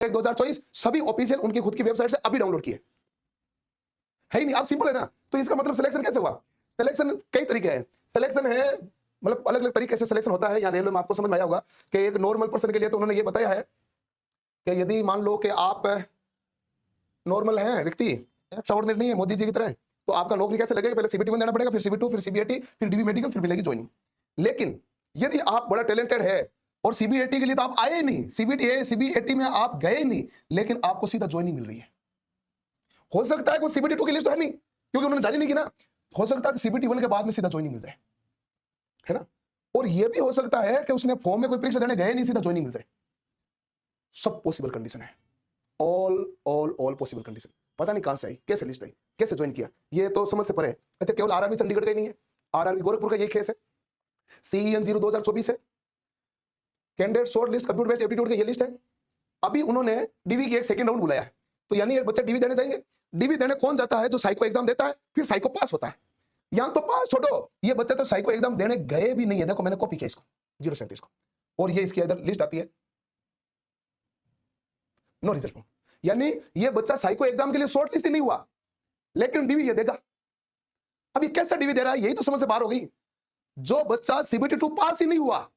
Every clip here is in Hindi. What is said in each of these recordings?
2024 सभी ऑफिशियल उनकी खुद की वेबसाइट से अभी डाउनलोड किए है ही नहीं। आप सिंपल है ना, तो इसका मतलब सिलेक्शन कैसे हुआ? सिलेक्शन कई तरीके हैं। सिलेक्शन है मतलब अलग अलग तरीके से सिलेक्शन होता है। या रेलवे में आपको समझ में आया होगा कि एक नॉर्मल पर्सन के लिए तो उन्होंने ये बताया है कि यदि मान लो कि आप नॉर्मल हैं व्यक्ति, एक्स्ट्राऑर्डिनरी नहीं है मोदी जी की तरह, तो आपका नौकरी कैसे लगेगा? पहले सीबीटी 1 देना पड़ेगा, फिर सीबी2, फिर सीबीएटी, फिर डीवी मेडिकल, फिर मिलेगी ज्वाइनिंग। लेकिन यदि आप बड़ा टैलेंटेड है और सीबीएटी के लिए तो आप आए नहीं, सीबीएटी में आप गए नहीं, लेकिन आपको सीधा ज्वाइनिंग मिल रही है। हो सकता है कोई सीबीटी2 की लिस्ट तो है नहीं क्योंकि उन्होंने जारी नहीं की ना, हो सकता है कि सीबीटी 1 के बाद में सीधा ज्वाइनिंग मिल जाए, है ना। और यह भी हो सकता है कि उसने फॉर्म में कोई परीक्षा देने गए नहीं, सीधा ज्वाइनिंग मिल जाए। सब पॉसिबल कंडीशन है, ऑल पॉसिबल कंडीशन। पता नहीं कहां से आई, कैसे लिस्ट आई, कैसे ज्वाइन किया, ये तो समझ से परे है। अच्छा, केवल आरआरबी चंडीगढ़ का ही नहीं है, आरआरबी गोरखपुर का यही केस है। CEN 0 2024 है, candidate short list computer based aptitude का ये लिस्ट है। अभी उन्होंने डीवी की एक सेकंड राउंड बुलाया है, तो यानी ये बच्चे डीवी देने जाएंगे। डीवी देने कौन जाता है? जो साइको एग्जाम देता है, फिर साइको पास होता है। यहां तो पास छोड़ो, ये बच्चे तो साइको एग्जाम देने गए भी नहीं है। देखो मैंने कॉपी किया इसको 037 को, और ये इसकी इधर लिस्ट आती है, नो रिजल्ट। यानी ये बच्चा साइको एग्जाम के लिए शॉर्ट लिस्ट ही नहीं हुआ, लेकिन डीवी ये देगा। अब ये कैसा डीवी दे रहा है, यही तो समझ से बाहर हो गई। जो बच्चा CBT2 पास ही नहीं हुआ,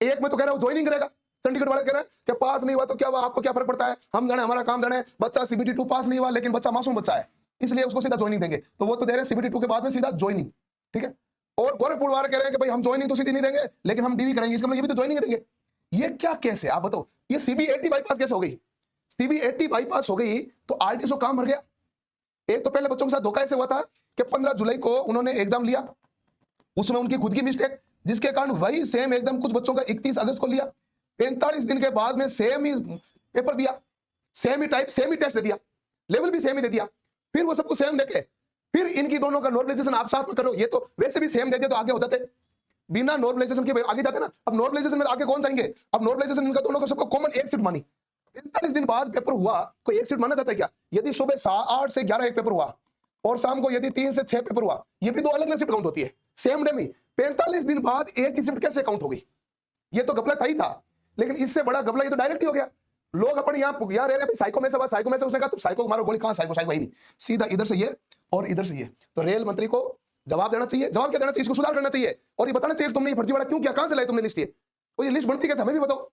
एक में तो कह रहा हूं ज्वाइनिंग करेगा, चंडीगढ़ वाले कह रहे हैं कि पास नहीं हुआ तो क्या हुआ, आपको क्या फर्क पड़ता है, हम जाने, हमारा काम जाने। बच्चा CBT2 पास नहीं हुआ, लेकिन बच्चा मासूम बच्चा है, इसलिए उसको सीधा ज्वाइनिंग देंगे। तो वो तो दे रहे हैं CBT2 के बाद में सीधा ज्वाइनिंग, ठीक है। और गोरखपुर वाले कह रहे हैं कि भाई हम ज्वाइनिंग तो सीधी नहीं देंगे, लेकिन हम डीवी करेंगे, इसका मतलब ये भी तो ज्वाइनिंग देंगे। ये क्या केस है आप बताओ? ये CB80 बाईपास कैसे हो गई? CB80 बाईपास हो गई तो RTO काम भर गया। एक तो पहले बच्चों के साथ धोखा ऐसे हुआ था कि 15 जुलाई को उन्होंने एग्जाम लिया, उसमें उनकी खुद की मिस्टेक, जिसके कारण वही सेम एग्जाम कुछ बच्चों का 31 अगस्त को लिया। 45 दिन के बाद में सेम ही पेपर दिया, सेम ही टाइप, सेम ही टेस्ट दे दिया, लेवल भी सेम ही दे दिया। फिर वो सबको सेम देके फिर इनकी दोनों का नॉर्मलाइजेशन आप साथ में करो। ये तो वैसे भी सेम दे दिया तो आगे हो जाते, बिना नॉर्मलाइजेशन के आगे जाते ना। अब नॉर्मलाइजेशन में आगे कौन जाएंगे? अब नॉर्मलाइजेशन इनका दोनों का सबको कॉमन एक सीट मानी। 45 दिन बाद पेपर हुआ, कोई एक सीट माना जाता है क्या? यदि सुबह 8 से 11 एक पेपर हुआ और शाम को यदि 3 से 6 पेपर हुआ, ये भी दो अलग अलग शिफ्ट काउंट होती है सेम डे में। 45 दिन बाद एक ही शिफ्ट कैसे काउंट हो गई? ये तो घपला था ही था, लेकिन इससे बड़ा घपला ये तो डायरेक्ट ही हो गया। लोग अपन यहाँ रह रहे हैं, साइको में से साइको में से, उसने कहा तुम साइको को मारो गोली, कहां साइको? साइको ही नहीं, सीधा इधर से ये और इधर से ये। तो रेल मंत्री को जवाब देना चाहिए। जवाब क्या देना चाहिए? इसको सुधार करना चाहिए और ये बताना चाहिए तुमने ये फर्जीवाड़ा क्यों किया, कहां से लाए तुमने लिस्ट? ये लिस्ट बनती कैसे, हमें भी बताओ।